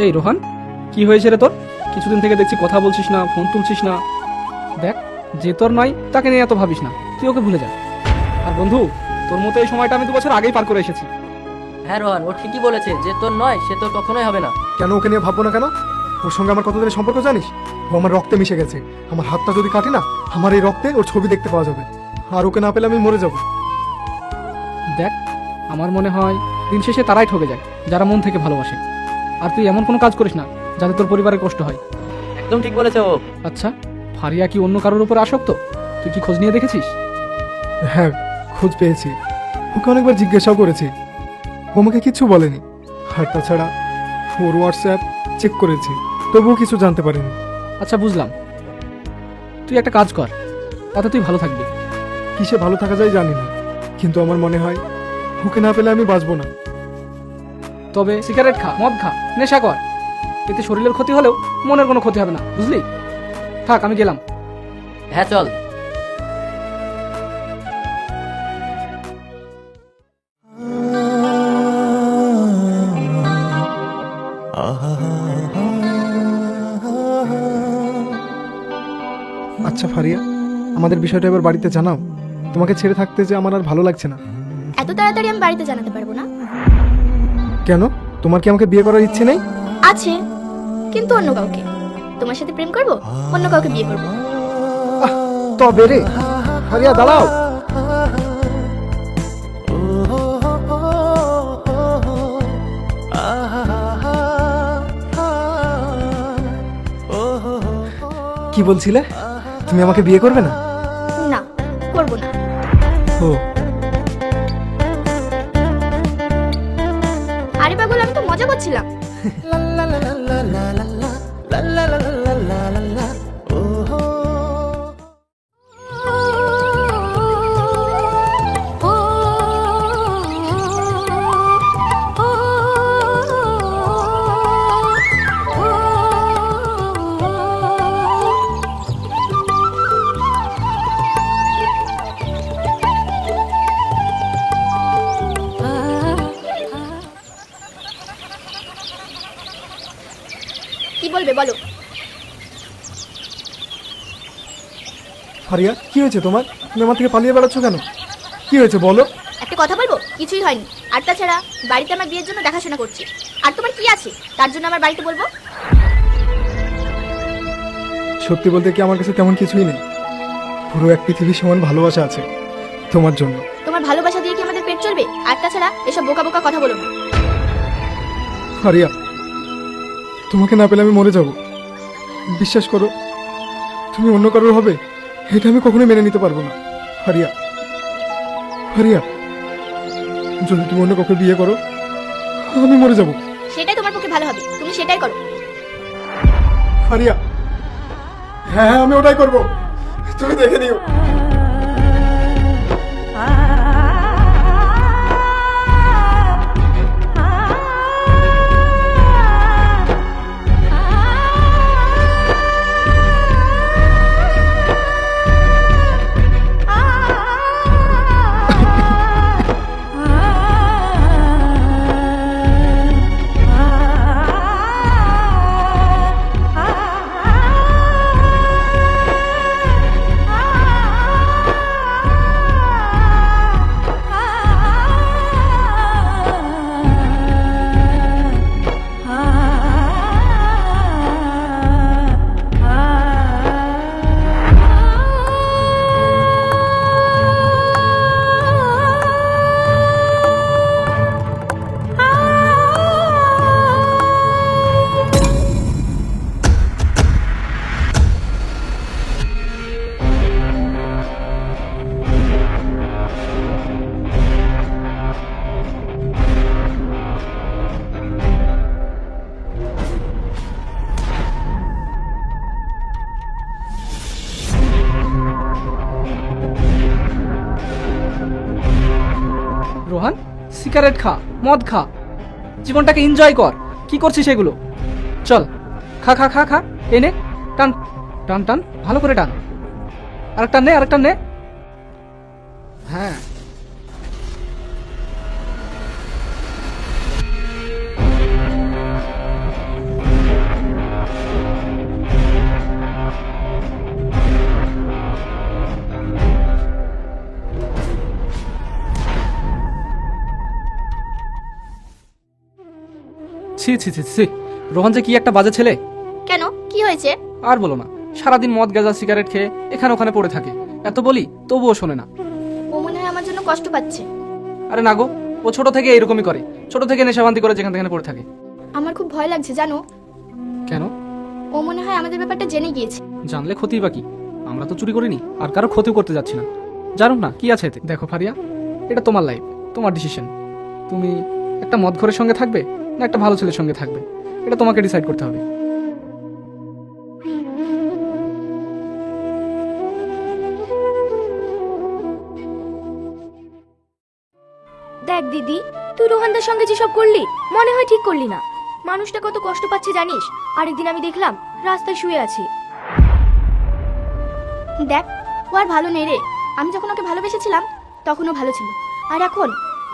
এই রোহান, কি হয়েছে রে তোর? কিছুদিন থেকে দেখছি কথা বলছিস না, ফোন তুলছিস না। দেখ, যে তোর নয় তাকে নিয়ে এত ভাবিস না, তুই ওকে ভুলে যা। আর বন্ধু, তোর মতো এই সময়টা আমি 2 বছর আগেই পার করে এসেছি। হ্যাঁ রোহান, ও ঠিকই বলেছে, যে তোর নয় সে তোর কখনোই হবে না। কেন ওকে নিয়ে ভাববো না কেন? ওর সঙ্গে আমার কতদিনের সম্পর্ক জানিস? ও আমার রক্তে মিশে গেছে। আমার হাতটা যদি কাটে না, আমার এই রক্তে ওর ছবি দেখতে পাওয়া যাবে। আর ওকে না পেলে আমি মরে যাব। দেখ, আমার মনে হয় দিন শেষে তারাই ঠকে যায় যারা মন থেকে ভালোবাসে। আর তুই এমন কোনো কাজ করিস না যাতে তোর পরিবারের কষ্ট হয়। একদম ঠিক বলেছে ও। আচ্ছা, ফারিয়া কি অন্য কারোর উপর আসক্ত? তুই কি খোঁজ নিয়ে দেখেছিস? হ্যাঁ, খোঁজ পেয়েছি। ওকে অনেকবার জিজ্ঞাসাও করেছি, ও আমাকে কিছু বলেনি। আর তাছাড়া ওর হোয়াটসঅ্যাপ চেক করেছি, তবুও কিছু জানতে পারিনি। আচ্ছা, বুঝলাম। তুই একটা কাজ কর, তাতে তুই ভালো থাকবি। কিসে ভালো থাকা যায় জানি না, কিন্তু আমার মনে হয় ওকে না পেলে আমি বাঁচবো না। তবে সিগারেট খা, মদ খা, নেশা কর, এতে শরীরের ক্ষতি হলেও মনের কোনো ক্ষতি হবে না, বুঝলি? থাক, আমি গেলাম। হ্যাঁ চল। আচ্ছা ফারিয়া, আমাদের বিষয়টা এবার বাড়িতে জানাও। তোমাকে ছেড়ে থাকতে যে আমার আর ভালো লাগছে না। এত তাড়াতাড়ি আমি বাড়িতে জানাতে পারবো না। কেন? তোমার কি আমাকে বিয়ে করার ইচ্ছে নেই? আছে, কিন্তু অন্য কাউকে। তোমার সাথে প্রেম করব, অন্য কাউকে বিয়ে করব। তবে রে ফারিয়া, দাঁড়াও। কি বলছিলে? তুমি আমাকে বিয়ে করবে না? না, করব না। ও, আরে পাগল, আমি তো মজা করছিলাম। কি বলবে বলো? ফারিয়া, কি হয়েছে তোমার? তুমি আমার থেকে পালিয়ে বেড়াচ্ছ কেন? কি হয়েছে বলো? একটা কথা বলবো? কিছুই হয়নি। আর তাছাড়া বাড়িতে আমার বিয়ের জন্য দেখাশোনা করছি। আর তোমার কি আছে তার জন্য আমার বাড়িতে বলবো? সত্যি বলতে কি, আমার কাছে তেমন কিছুই নেই। পুরো এক পৃথিবীর সমান ভালোবাসা আছে তোমার জন্য। তোমার ভালোবাসা দিয়ে কি আমাদের পেট চলবে? আর তাছাড়া এসব বোকা বোকা কথা বলো না। ফারিয়া, তোমাকে না পেলে আমি মরে যাব। বিশ্বাস করো, তুমি অন্য কারোর হবে এটা আমি কখনোই মেনে নিতে পারবো না। ফারিয়া, ফারিয়া, যদি তুমি অন্য কাউকে বিয়ে করো, আমি মরে যাব। সেটাই তোমার পক্ষে ভালো হবে, তুমি সেটাই করো। ফারিয়া, হ্যাঁ হ্যাঁ, আমি ওটাই করব। তুমি দেখে নিও। রোহান, সিগারেট খা, মদ খা, জীবনটাকে এনজয় কর। কি করছিস এগুলো? চল, খা খা খা খা, এনে টান টান টান, ভালো করে টান। আরেকটা নে, আরেকটা নে। হ্যাঁ, ছি ছি ছি ছি, রোহন যে কি একটা বাজে ছেলে। কেন, কি হয়েছে? আর বলো না, সারাদিন মদ গাঁজা সিগারেট খেয়ে এখানে ওখানে পড়ে থাকে। এত বলি তবুও শোনে না। ও মনে হয় আমার জন্য কষ্ট পাচ্ছে। আরে না গো, ও ছোট থেকে এরকমই করে, ছোট থেকে নেশাবান্তি করে যেখান থেকে পড়ে থাকে। আমার খুব ভয় লাগছে জানো। কেন? ও মনে হয় আমাদের ব্যাপারটা জেনে গিয়েছে। জানলে ক্ষতি বা কি? আমরা তো চুরি করিনি, আর কারো ক্ষতি করতে যাচ্ছি না। জানো না কি আছে এতে। দেখো ফারিয়া, এটা তোমার লাইফ, তোমার ডিসিশন। তুমি একটা মদখোরের সঙ্গে থাকবে না একটা ভালো ছেলের সঙ্গে থাকবে, এটা তোমাকে ডিসাইড করতে হবে। দেখ দিদি, তুই রোহানদার সঙ্গে যেসব করলি মনে হয় ঠিক করলি না। মানুষটা কত কষ্ট পাচ্ছে জানিস? আরেকদিন আমি দেখলাম রাস্তায় শুয়ে আছে। দেখ, ও আর ভালো নেই রে। আমি যখন ওকে ভালোবেসেছিলাম তখনও ভালো ছিল, আর এখন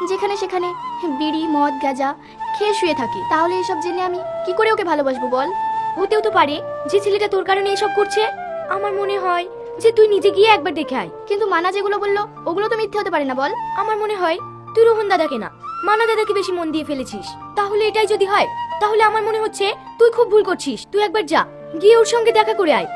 যেখানে সেখানে বিড়ি মদ গাঁজা খেয়ে শুয়ে থাকি। তাহলে এসব জেনে আমি কি করে ওকে ভালোবাসবো বল? হতেও তো পারে যে ছেলেটা তোর কারণে এসব করছে। আমার মনে হয় যে তুই নিজে গিয়ে একবার দেখে আয়। কিন্তু মানা যেগুলো বললো ওগুলো তো মিথ্যে হতে পারে না বল? আমার মনে হয় তুই রোহন দাদাকে না, মানা দাদাকে বেশি মন দিয়ে ফেলেছিস। তাহলে এটাই যদি হয়, তাহলে আমার মনে হচ্ছে তুই খুব ভুল করছিস। তুই একবার যা, গিয়ে ওর সঙ্গে দেখা করে আয়।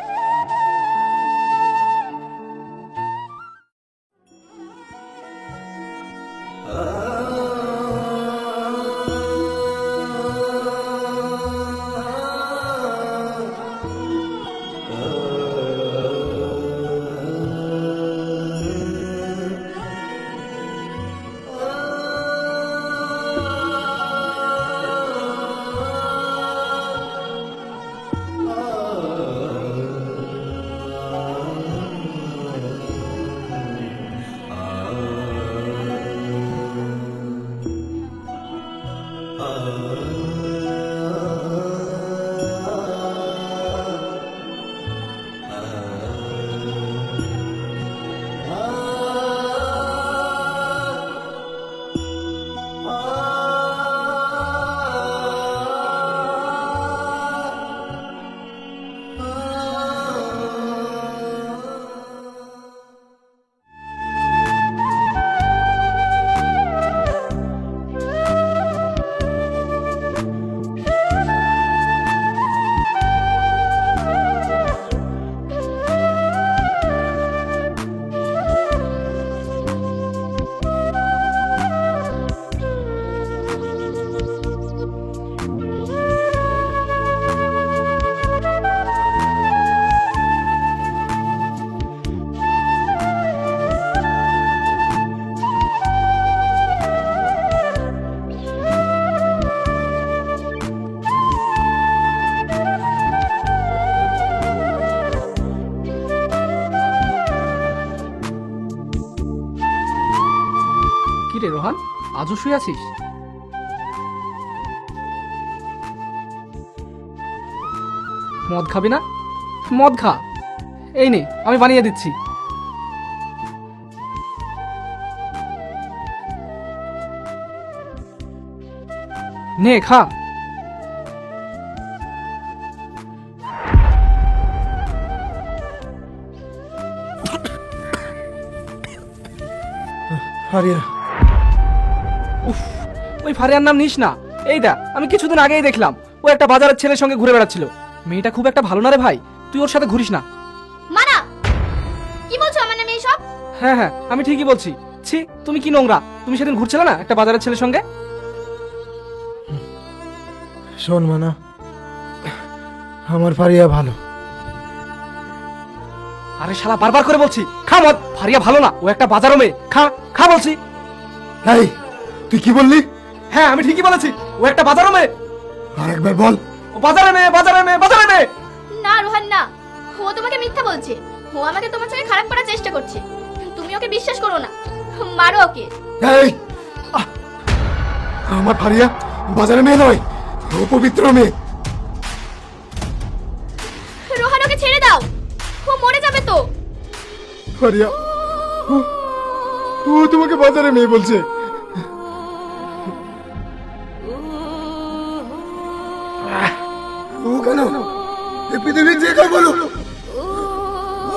কি রে রোহান, আজও শুয়ে আছিস? মদ খাবি না? মদ খা, এই নে আমি বানিয়ে দিচ্ছি। নে খা। ফারিয়া, উফ, ওই ফারিয়ার নাম নিস না। এই দেখ, আমি কিছুদিন আগেই দেখলাম ও একটা বাজারের ছেলের সঙ্গে ঘুরে বেড়াচ্ছিল। মেয়েটা খুব একটা ভালো না রে ভাই, তুই ওর সাথে ঘুরিস না। মানা, কি বলছো আমার নামে এসব? হ্যাঁ হ্যাঁ, আমি ঠিকই বলছি। ছি, তুমি কি নোংরা। তুমি সেদিন ঘুরছিলে না একটা বাজারের ছেলের সঙ্গে? শোন মানা, আমার ফারিয়া ভালো। আরে শালা, বারবার করে বলছি খা মদ। ফারিয়া ভালো না, ও একটা বাজারও মেয়ে। খা খা বলছি। এই, তুই কি বললি? হ্যাঁ, আমি ঠিকই বলেছি, ও একটা বাজারও মেয়ে। আরেকবার বল। ও বাজারে মেয়ে, বাজারে মেয়ে, বাজারে মেয়ে। না রোহান না, ও তোমাকে মিথ্যা বলছে। ও আমাকে তোমার সঙ্গে খারাপ করার চেষ্টা করছে। তুমি ওকে বিশ্বাস করো না, মারো ওকে। এই, আমার ফারিয়া বাজারে মেয়ে নয়, ও পবিত্র মেয়ে। রোহান, ওকে ছেড়ে দাও, ও মরে যাবে তো। ফারিয়া, ও তোমাকে বাজারে মেয়ে বলছে। ও কেন? এই পৃথিবীর যে কেউ বলো,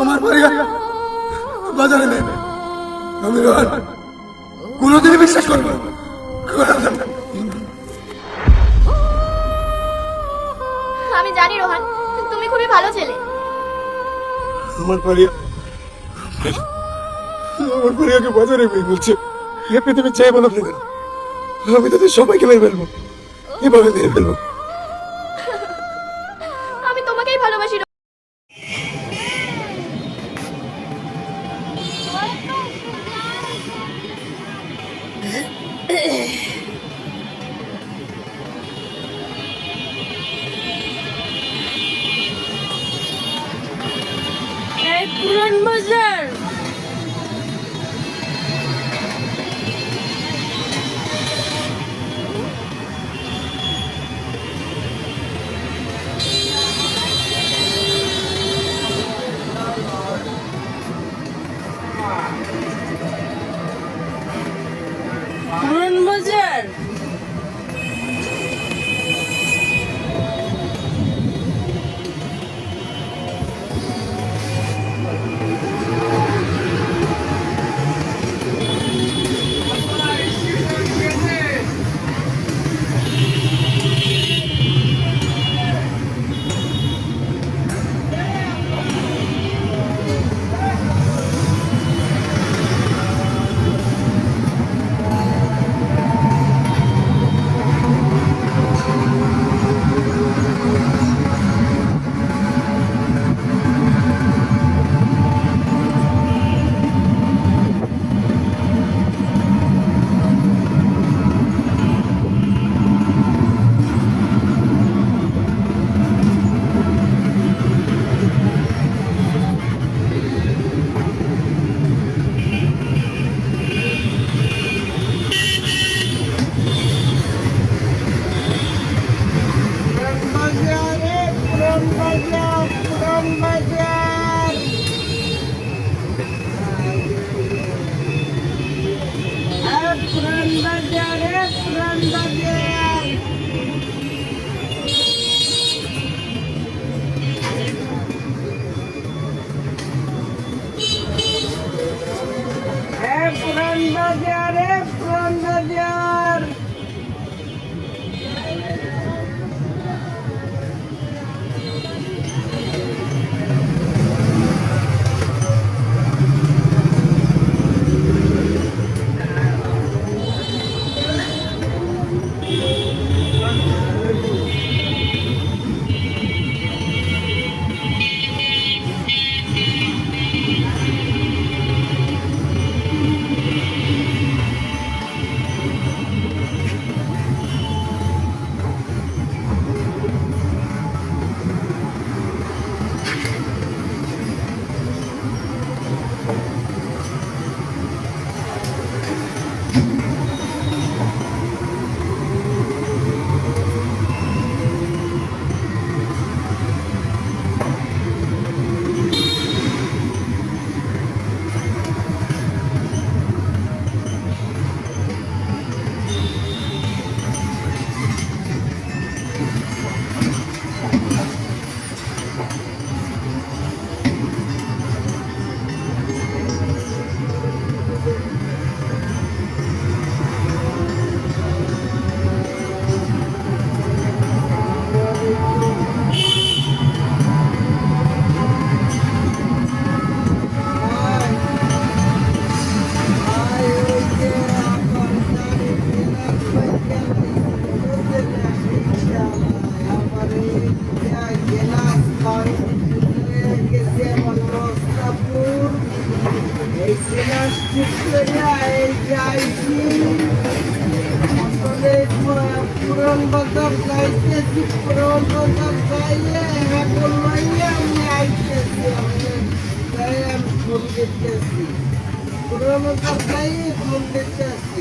আমার ফারিয়া বাজারে মেয়ে। আমি রোহান কোনোদিনই বিশ্বাস করবো না। ভালো ছেলে। আমার ফারিয়া, আমার ফারিয়াকে বাজারে মেয়ে বলছে এ পৃথিবীর চাই বলো না কেন, আমি তাদের সবাইকে মেরে ফেলবো, এভাবে মেরে ফেলবো। আমি তোমাকেই ভালোবাসি। পুরান বাজার। পুরান বাজার। পুরান বাজার যাইতেছি, পুরান বাজার যাইয়ে এখন মাইয়া আমি আইতেছি, আমি ফোন দিতেছি, পুরান বাজার যাইয়ে ফোন দিতেছি।